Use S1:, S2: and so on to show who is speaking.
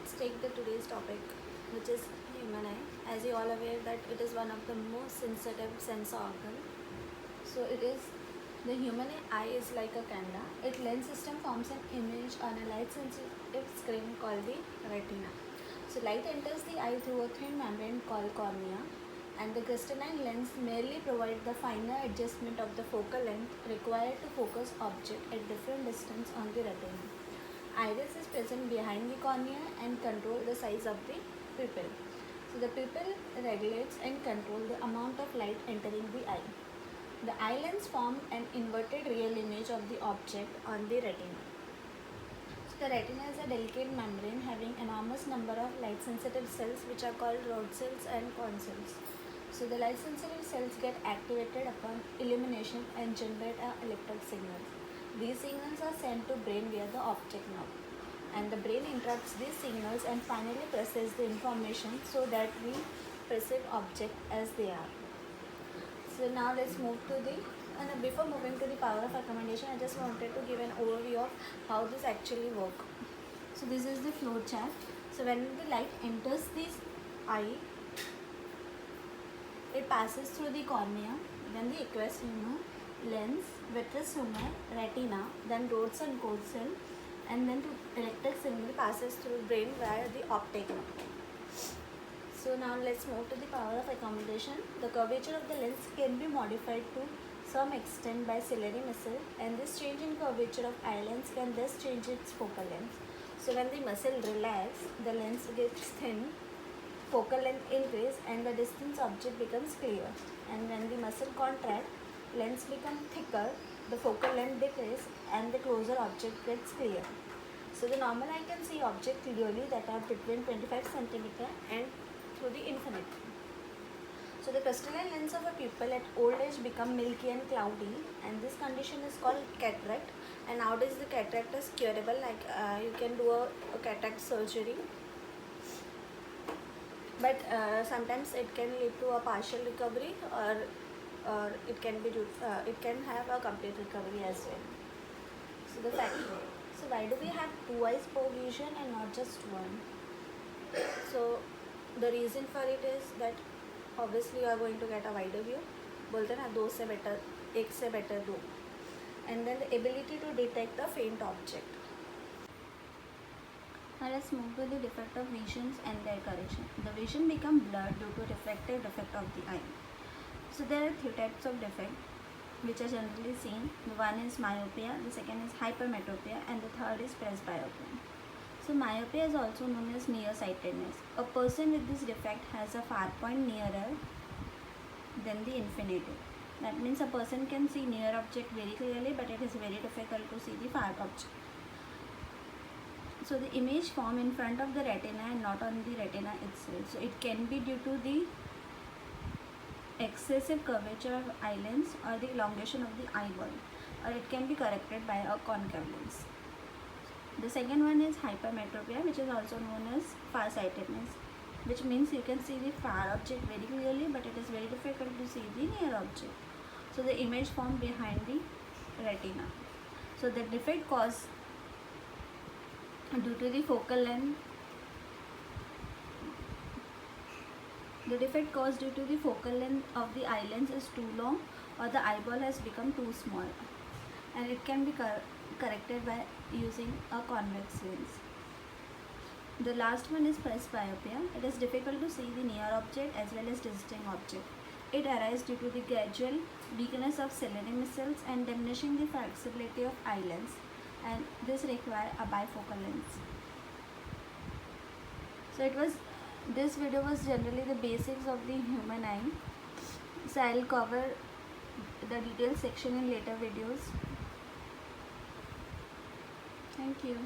S1: let's take the today's topic, which is human eye. As you all aware that it is one of the most sensitive sense organ. So it is the human eye is like a camera. Its lens system forms an image on a light sensitive screen called the retina. So light enters the eye through a thin membrane called cornea, and the crystalline lens merely provides the finer adjustment of the focal length required to focus object at different distance on the retina. Iris is present behind the cornea and control the size of the pupil. So the pupil regulates and controls the amount of light entering the eye. The eye lens forms an inverted real image of the object on the retina. So the retina is a delicate membrane having enormous number of light sensitive cells which are called rod cells and cone cells. So the light sensitive cells get activated upon illumination and generate electric signals. These signals are sent to brain via the optic nerve, and the brain interprets these signals and finally processes the information so that we perceive object as they are. So now let's move to the, and before moving to the power of accommodation, I just wanted to give an overview of how this actually works. So this is the flow chart. So when the light enters this eye, it passes through the cornea, then the aqueous humor, lens, vitreous humor, retina, then rods and cone cell, and then the electric signal passes through brain via the optic nerve. So now let's move to the power of accommodation. The curvature of the lens can be modified to some extent by ciliary muscle, and this change in curvature of eye lens can thus change its focal length. So when the muscle relaxes, the lens gets thin, focal length increase, and the distance object becomes clear. And when the muscle contracts, lens become thicker, the focal length decreases, and the closer object gets clear. So the normal eye can see objects clearly that are between 25 cm and through the infinity. So the crystalline lens of a pupil at old age become milky and cloudy, and this condition is called cataract. And nowadays the cataract is curable, like you can do a cataract surgery, but sometimes it can lead to a partial recovery, or it can be it can have a complete recovery as well. So the fact, so why do we have two eyes per vision and not just one? So the reason for it is that obviously you are going to get a wider view. बोलते ना दो से better, एक से better दो. And then the ability to detect the faint object. Now let's move to the defect of visions and their correction. The vision become blurred due to refractive defect of the eye. So there are three types of defect which are generally seen. The one is myopia, the second is hypermetropia, and the third is presbyopia. So myopia is also known as nearsightedness. A person with this defect has a far point nearer than the infinitive. That means a person can see near object very clearly, but it is very difficult to see the far object. So the image form in front of the retina and not on the retina itself. So it can be due to the excessive curvature of eye lens or the elongation of the eyeball, or it can be corrected by a concave lens. The second one is hypermetropia, which is also known as farsightedness, which means you can see the far object very clearly, but it is very difficult to see the near object. So the image formed behind the retina. So the defect caused due to the focal length. The defect caused due to the focal length of the eye lens is too long, or the eyeball has become too small, and it can be corrected by using a convex lens. The last one is presbyopia. It is difficult to see the near object as well as distant object. It arises due to the gradual weakness of ciliary muscles and diminishing the flexibility of eye lens, and this requires a bifocal lens. So this video was generally the basics of the human eye. So I'll cover the detailed section in later videos. Thank you.